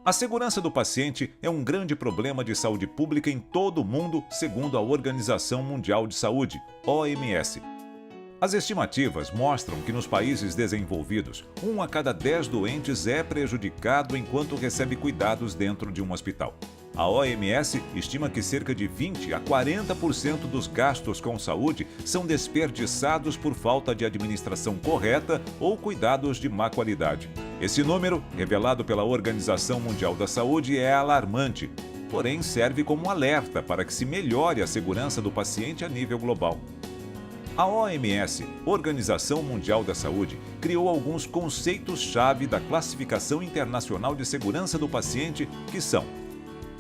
A segurança do paciente é um grande problema de saúde pública em todo o mundo, segundo a Organização Mundial de Saúde, OMS. As estimativas mostram que nos países desenvolvidos, 1 a cada 10 doentes é prejudicado enquanto recebe cuidados dentro de um hospital. A OMS estima que cerca de 20 a 40% dos gastos com saúde são desperdiçados por falta de administração correta ou cuidados de má qualidade. Esse número, revelado pela Organização Mundial da Saúde, é alarmante, porém serve como alerta para que se melhore a segurança do paciente a nível global. A OMS, Organização Mundial da Saúde, criou alguns conceitos-chave da Classificação Internacional de Segurança do Paciente, que são: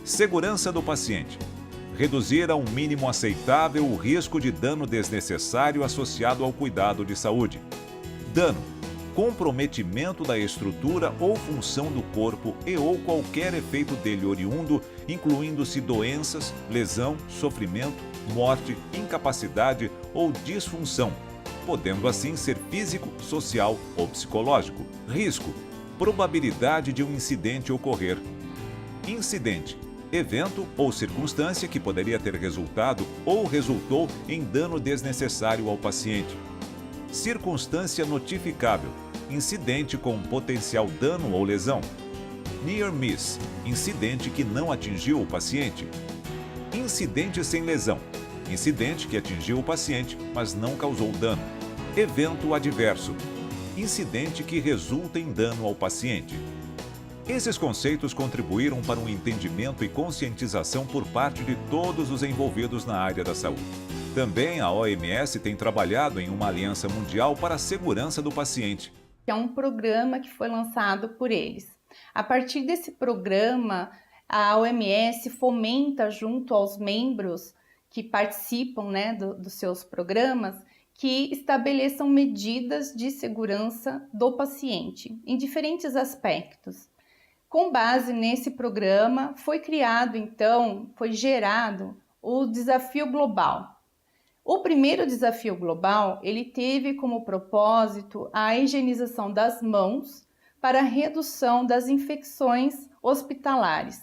segurança do paciente. Reduzir a um mínimo aceitável o risco de dano desnecessário associado ao cuidado de saúde. Dano. Comprometimento da estrutura ou função do corpo ou qualquer efeito dele oriundo, incluindo-se doenças, lesão, sofrimento, morte, incapacidade ou disfunção, podendo assim ser físico, social ou psicológico. Risco. Probabilidade de um incidente ocorrer. Incidente. Evento ou circunstância que poderia ter resultado ou resultou em dano desnecessário ao paciente. Circunstância notificável. Incidente com potencial dano ou lesão. Near miss. Incidente que não atingiu o paciente. Incidente sem lesão. Incidente que atingiu o paciente, mas não causou dano. Evento adverso. Incidente que resulta em dano ao paciente. Esses conceitos contribuíram para um entendimento e conscientização por parte de todos os envolvidos na área da saúde. Também a OMS tem trabalhado em uma aliança mundial para a segurança do paciente. É um programa que foi lançado por eles. A partir desse programa, a OMS fomenta junto aos membros que participam, dos seus programas, que estabeleçam medidas de segurança do paciente em diferentes aspectos. Com base nesse programa, foi gerado o Desafio Global. O primeiro Desafio Global, ele teve como propósito a higienização das mãos para a redução das infecções hospitalares.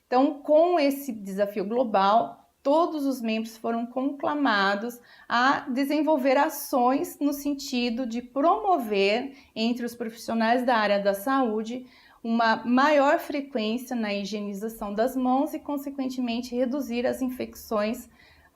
Então, com esse Desafio Global, todos os membros foram conclamados a desenvolver ações no sentido de promover entre os profissionais da área da saúde uma maior frequência na higienização das mãos e, consequentemente, reduzir as infecções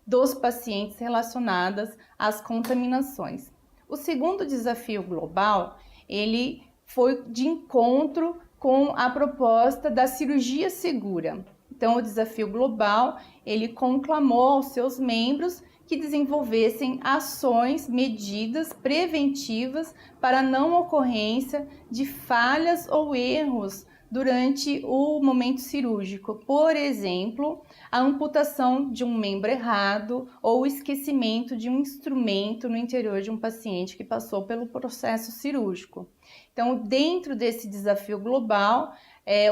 dos pacientes relacionadas às contaminações. O segundo desafio global, ele foi de encontro com a proposta da cirurgia segura. Então, o desafio global, ele conclamou aos seus membros que desenvolvessem ações, medidas preventivas para a não ocorrência de falhas ou erros durante o momento cirúrgico. Por exemplo, a amputação de um membro errado ou o esquecimento de um instrumento no interior de um paciente que passou pelo processo cirúrgico. Então, dentro desse desafio global,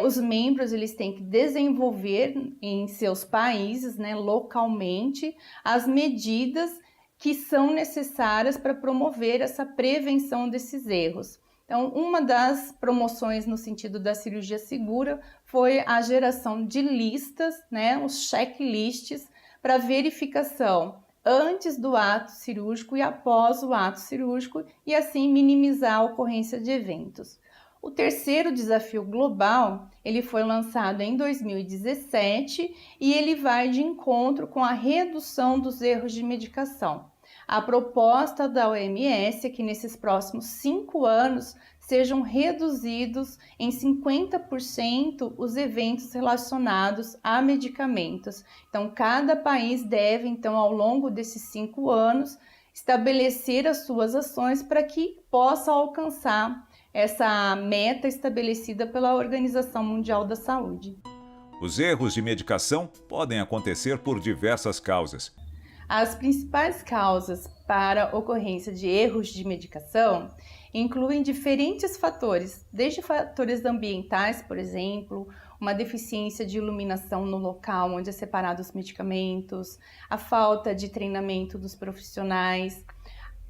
os membros eles têm que desenvolver em seus países, localmente, as medidas que são necessárias para promover essa prevenção desses erros. Então, uma das promoções no sentido da cirurgia segura foi a geração de listas, os checklists para verificação antes do ato cirúrgico e após o ato cirúrgico e assim minimizar a ocorrência de eventos. O terceiro desafio global, ele foi lançado em 2017 e ele vai de encontro com a redução dos erros de medicação. A proposta da OMS é que nesses próximos 5 anos sejam reduzidos em 50% os eventos relacionados a medicamentos. Então, cada país deve, ao longo desses 5 anos, estabelecer as suas ações para que possa alcançar essa meta estabelecida pela Organização Mundial da Saúde. Os erros de medicação podem acontecer por diversas causas. As principais causas para a ocorrência de erros de medicação incluem diferentes fatores, desde fatores ambientais, por exemplo, uma deficiência de iluminação no local onde é separado os medicamentos, a falta de treinamento dos profissionais,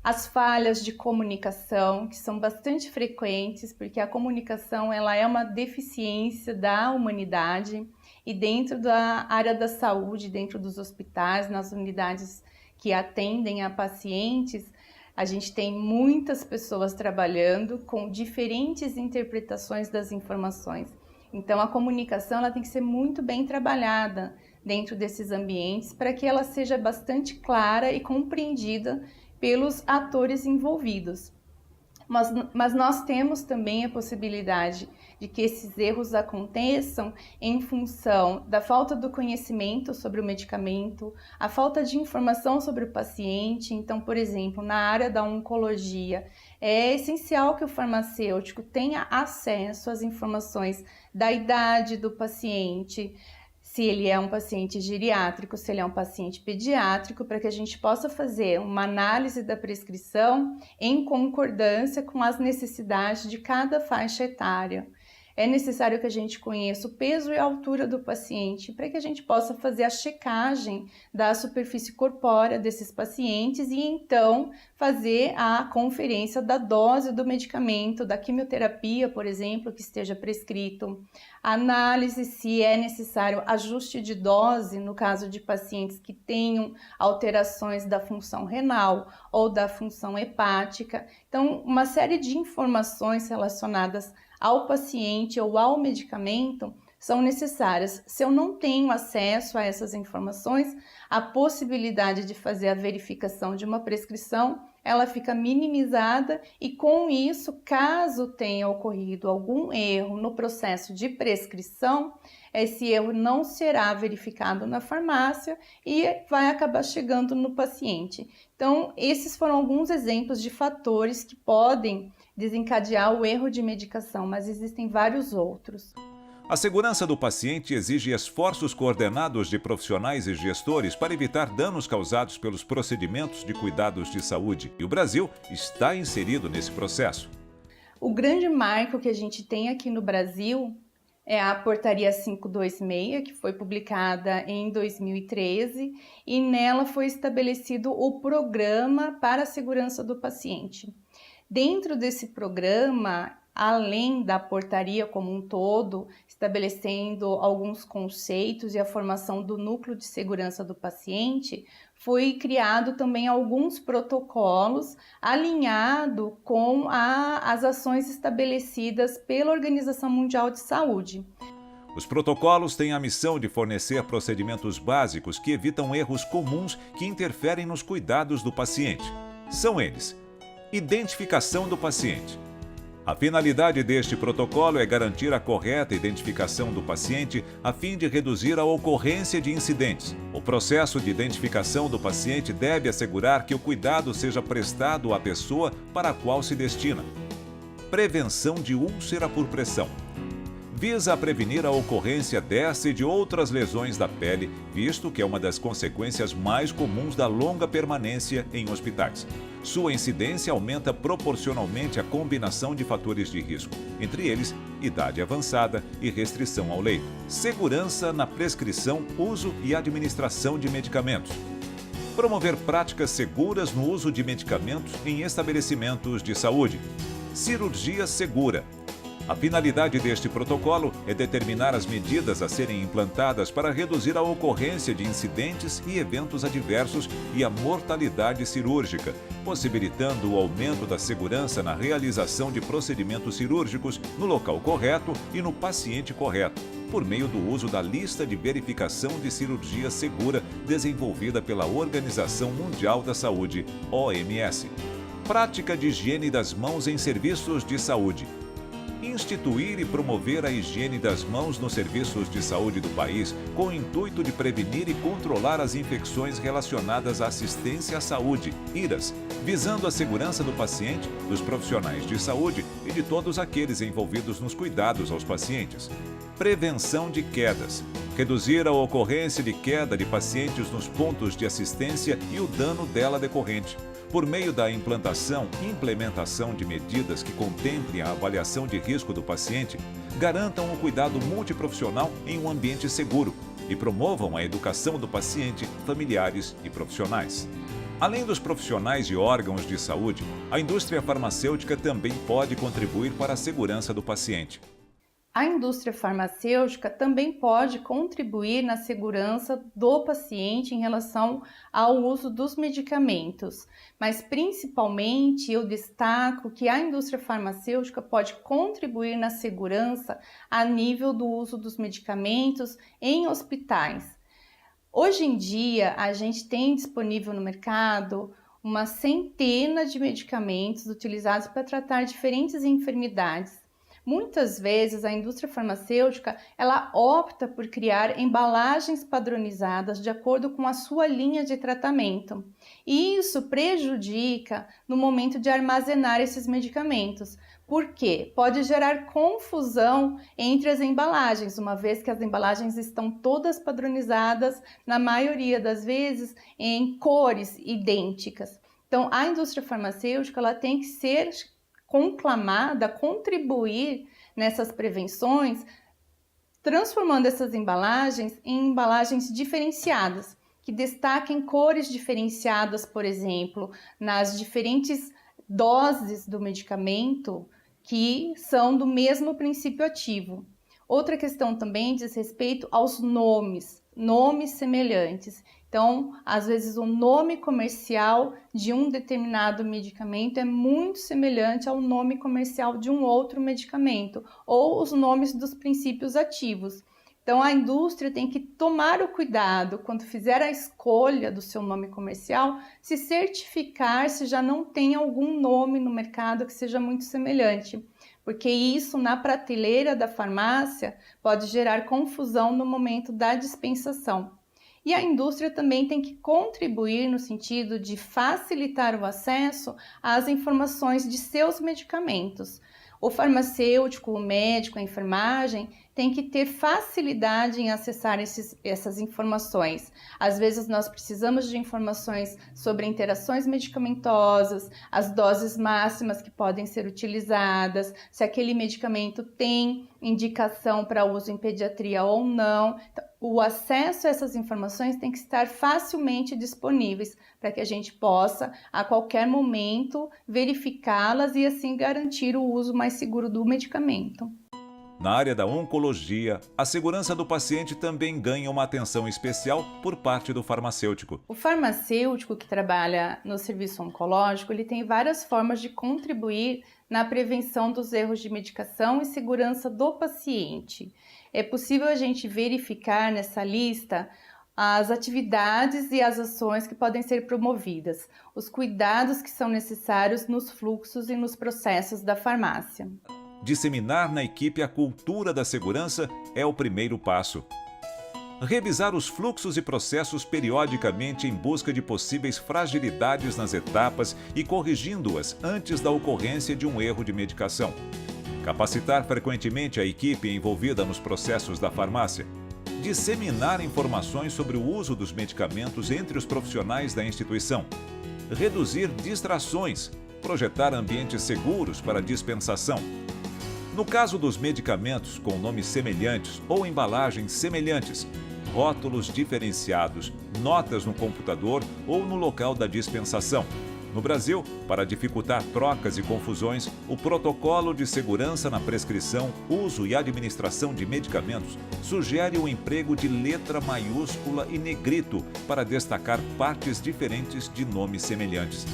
as falhas de comunicação, que são bastante frequentes, porque a comunicação ela é uma deficiência da humanidade, e dentro da área da saúde, dentro dos hospitais, nas unidades que atendem a pacientes, a gente tem muitas pessoas trabalhando com diferentes interpretações das informações. Então, a comunicação ela tem que ser muito bem trabalhada dentro desses ambientes para que ela seja bastante clara e compreendida pelos atores envolvidos. Mas nós temos também a possibilidade de que esses erros aconteçam em função da falta do conhecimento sobre o medicamento, a falta de informação sobre o paciente. Então, por exemplo, na área da oncologia, é essencial que o farmacêutico tenha acesso às informações da idade do paciente, se ele é um paciente geriátrico, se ele é um paciente pediátrico, para que a gente possa fazer uma análise da prescrição em concordância com as necessidades de cada faixa etária. É necessário que a gente conheça o peso e a altura do paciente para que a gente possa fazer a checagem da superfície corpórea desses pacientes e então fazer a conferência da dose do medicamento, da quimioterapia, por exemplo, que esteja prescrito. Análise se é necessário ajuste de dose no caso de pacientes que tenham alterações da função renal ou da função hepática. Então, uma série de informações relacionadas ao paciente ou ao medicamento são necessárias. Se eu não tenho acesso a essas informações, a possibilidade de fazer a verificação de uma prescrição, ela fica minimizada e com isso, caso tenha ocorrido algum erro no processo de prescrição, esse erro não será verificado na farmácia e vai acabar chegando no paciente. Então, esses foram alguns exemplos de fatores que podem desencadear o erro de medicação, mas existem vários outros. A segurança do paciente exige esforços coordenados de profissionais e gestores para evitar danos causados pelos procedimentos de cuidados de saúde. E o Brasil está inserido nesse processo. O grande marco que a gente tem aqui no Brasil é a Portaria 526, que foi publicada em 2013, e nela foi estabelecido o Programa para a Segurança do Paciente. Dentro desse programa, além da portaria como um todo, estabelecendo alguns conceitos e a formação do núcleo de segurança do paciente, foi criado também alguns protocolos alinhado com as ações estabelecidas pela Organização Mundial de Saúde. Os protocolos têm a missão de fornecer procedimentos básicos que evitam erros comuns que interferem nos cuidados do paciente. São eles: identificação do paciente. A finalidade deste protocolo é garantir a correta identificação do paciente a fim de reduzir a ocorrência de incidentes. O processo de identificação do paciente deve assegurar que o cuidado seja prestado à pessoa para a qual se destina. Prevenção de úlcera por pressão. Visa prevenir a ocorrência dessa e de outras lesões da pele, visto que é uma das consequências mais comuns da longa permanência em hospitais. Sua incidência aumenta proporcionalmente à combinação de fatores de risco, entre eles idade avançada e restrição ao leito. Segurança na prescrição, uso e administração de medicamentos. Promover práticas seguras no uso de medicamentos em estabelecimentos de saúde. Cirurgia segura. A finalidade deste protocolo é determinar as medidas a serem implantadas para reduzir a ocorrência de incidentes e eventos adversos e a mortalidade cirúrgica, possibilitando o aumento da segurança na realização de procedimentos cirúrgicos no local correto e no paciente correto, por meio do uso da lista de verificação de cirurgia segura desenvolvida pela Organização Mundial da Saúde, OMS. Prática de higiene das mãos em serviços de saúde. Instituir e promover a higiene das mãos nos serviços de saúde do país, com o intuito de prevenir e controlar as infecções relacionadas à assistência à saúde, IRAS, visando a segurança do paciente, dos profissionais de saúde e de todos aqueles envolvidos nos cuidados aos pacientes. Prevenção de quedas. Reduzir a ocorrência de queda de pacientes nos pontos de assistência e o dano dela decorrente, por meio da implantação e implementação de medidas que contemplem a avaliação de risco do paciente, garantam o cuidado multiprofissional em um ambiente seguro e promovam a educação do paciente, familiares e profissionais. Além dos profissionais e órgãos de saúde, a indústria farmacêutica também pode contribuir para a segurança do paciente. A indústria farmacêutica também pode contribuir na segurança do paciente em relação ao uso dos medicamentos, mas principalmente eu destaco que a indústria farmacêutica pode contribuir na segurança a nível do uso dos medicamentos em hospitais. Hoje em dia, a gente tem disponível no mercado uma centena de medicamentos utilizados para tratar diferentes enfermidades. Muitas vezes a indústria farmacêutica ela opta por criar embalagens padronizadas de acordo com a sua linha de tratamento. E isso prejudica no momento de armazenar esses medicamentos. Por quê? Pode gerar confusão entre as embalagens, uma vez que as embalagens estão todas padronizadas, na maioria das vezes, em cores idênticas. Então, a indústria farmacêutica ela tem que ser conclamada a contribuir nessas prevenções, transformando essas embalagens em embalagens diferenciadas, que destaquem cores diferenciadas, por exemplo, nas diferentes doses do medicamento que são do mesmo princípio ativo. Outra questão também diz respeito aos nomes semelhantes. Então, às vezes o nome comercial de um determinado medicamento é muito semelhante ao nome comercial de um outro medicamento, ou os nomes dos princípios ativos. Então, a indústria tem que tomar o cuidado, quando fizer a escolha do seu nome comercial, se certificar se já não tem algum nome no mercado que seja muito semelhante, porque isso na prateleira da farmácia pode gerar confusão no momento da dispensação. E a indústria também tem que contribuir no sentido de facilitar o acesso às informações de seus medicamentos. O farmacêutico, o médico, a enfermagem tem que ter facilidade em acessar essas informações. Às vezes nós precisamos de informações sobre interações medicamentosas, as doses máximas que podem ser utilizadas, se aquele medicamento tem indicação para uso em pediatria ou não. Então, o acesso a essas informações tem que estar facilmente disponíveis para que a gente possa, a qualquer momento, verificá-las e assim garantir o uso mais seguro do medicamento. Na área da oncologia, a segurança do paciente também ganha uma atenção especial por parte do farmacêutico. O farmacêutico que trabalha no serviço oncológico, ele tem várias formas de contribuir na prevenção dos erros de medicação e segurança do paciente. É possível a gente verificar nessa lista as atividades e as ações que podem ser promovidas, os cuidados que são necessários nos fluxos e nos processos da farmácia. Disseminar na equipe a cultura da segurança é o primeiro passo. Revisar os fluxos e processos periodicamente em busca de possíveis fragilidades nas etapas e corrigindo-as antes da ocorrência de um erro de medicação. Capacitar frequentemente a equipe envolvida nos processos da farmácia. Disseminar informações sobre o uso dos medicamentos entre os profissionais da instituição. Reduzir distrações. Projetar ambientes seguros para dispensação. No caso dos medicamentos com nomes semelhantes ou embalagens semelhantes, rótulos diferenciados, notas no computador ou no local da dispensação. No Brasil, para dificultar trocas e confusões, o Protocolo de Segurança na Prescrição, Uso e Administração de Medicamentos sugere o emprego de letra maiúscula e negrito para destacar partes diferentes de nomes semelhantes.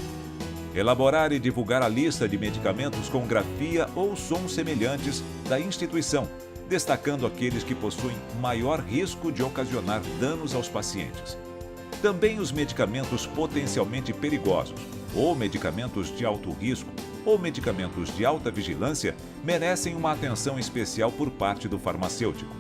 Elaborar e divulgar a lista de medicamentos com grafia ou som semelhantes da instituição, destacando aqueles que possuem maior risco de ocasionar danos aos pacientes. Também os medicamentos potencialmente perigosos, ou medicamentos de alto risco, ou medicamentos de alta vigilância, merecem uma atenção especial por parte do farmacêutico.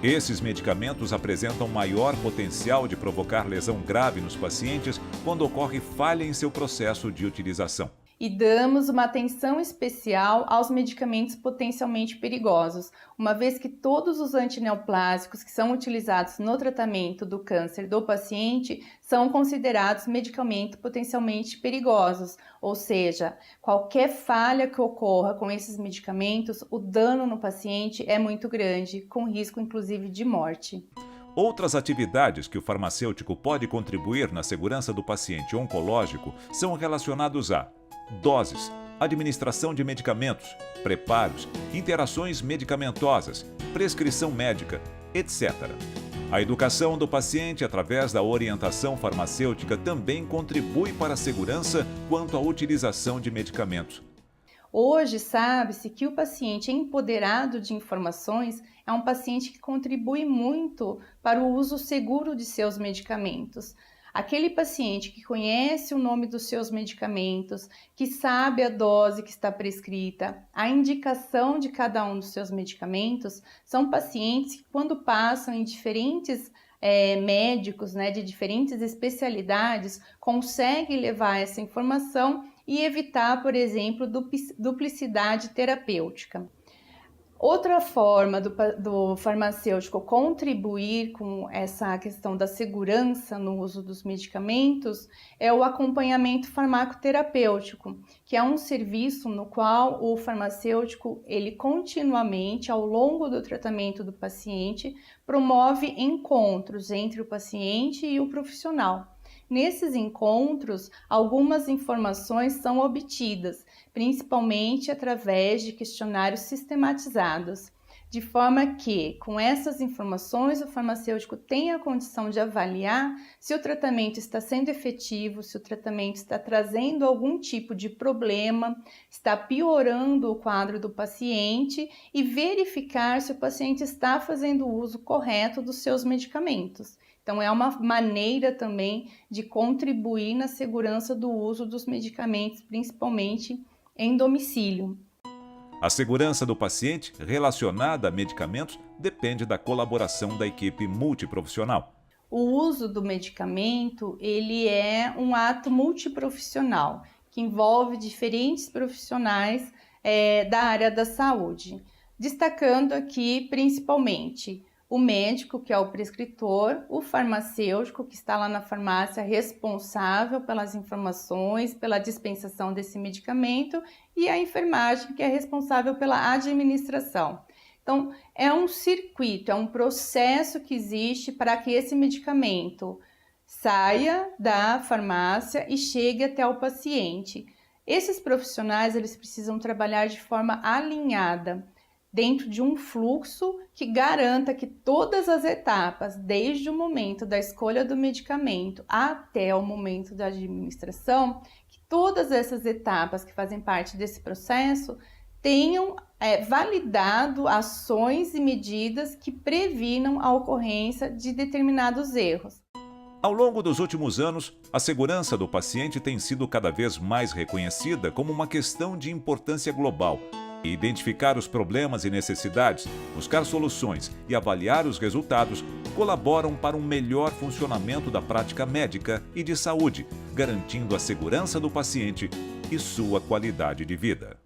Esses medicamentos apresentam maior potencial de provocar lesão grave nos pacientes quando ocorre falha em seu processo de utilização. E damos uma atenção especial aos medicamentos potencialmente perigosos, uma vez que todos os antineoplásicos que são utilizados no tratamento do câncer do paciente são considerados medicamentos potencialmente perigosos, ou seja, qualquer falha que ocorra com esses medicamentos, o dano no paciente é muito grande, com risco inclusive de morte. Outras atividades que o farmacêutico pode contribuir na segurança do paciente oncológico são relacionados a doses, administração de medicamentos, preparos, interações medicamentosas, prescrição médica, etc. A educação do paciente através da orientação farmacêutica também contribui para a segurança quanto à utilização de medicamentos. Hoje, sabe-se que o paciente empoderado de informações é um paciente que contribui muito para o uso seguro de seus medicamentos. Aquele paciente que conhece o nome dos seus medicamentos, que sabe a dose que está prescrita, a indicação de cada um dos seus medicamentos, são pacientes que, quando passam em diferentes médicos, de diferentes especialidades, conseguem levar essa informação e evitar, por exemplo, duplicidade terapêutica. Outra forma do farmacêutico contribuir com essa questão da segurança no uso dos medicamentos é o acompanhamento farmacoterapêutico, que é um serviço no qual o farmacêutico, ele continuamente, ao longo do tratamento do paciente, promove encontros entre o paciente e o profissional. Nesses encontros, algumas informações são obtidas, principalmente através de questionários sistematizados, de forma que, com essas informações, o farmacêutico tem a condição de avaliar se o tratamento está sendo efetivo, se o tratamento está trazendo algum tipo de problema, está piorando o quadro do paciente e verificar se o paciente está fazendo uso correto dos seus medicamentos. Então, é uma maneira também de contribuir na segurança do uso dos medicamentos, principalmente em domicílio. A segurança do paciente relacionada a medicamentos depende da colaboração da equipe multiprofissional. O uso do medicamento, ele é um ato multiprofissional, que envolve diferentes profissionais da área da saúde. Destacando aqui, principalmente, o médico, que é o prescritor, o farmacêutico, que está lá na farmácia responsável pelas informações, pela dispensação desse medicamento, e a enfermagem, que é responsável pela administração. Então, é um circuito, é um processo que existe para que esse medicamento saia da farmácia e chegue até o paciente. Esses profissionais, eles precisam trabalhar de forma alinhada, dentro de um fluxo que garanta que todas as etapas, desde o momento da escolha do medicamento até o momento da administração, que todas essas etapas que fazem parte desse processo tenham validado ações e medidas que previnam a ocorrência de determinados erros. Ao longo dos últimos anos, a segurança do paciente tem sido cada vez mais reconhecida como uma questão de importância global. E identificar os problemas e necessidades, buscar soluções e avaliar os resultados colaboram para um melhor funcionamento da prática médica e de saúde, garantindo a segurança do paciente e sua qualidade de vida.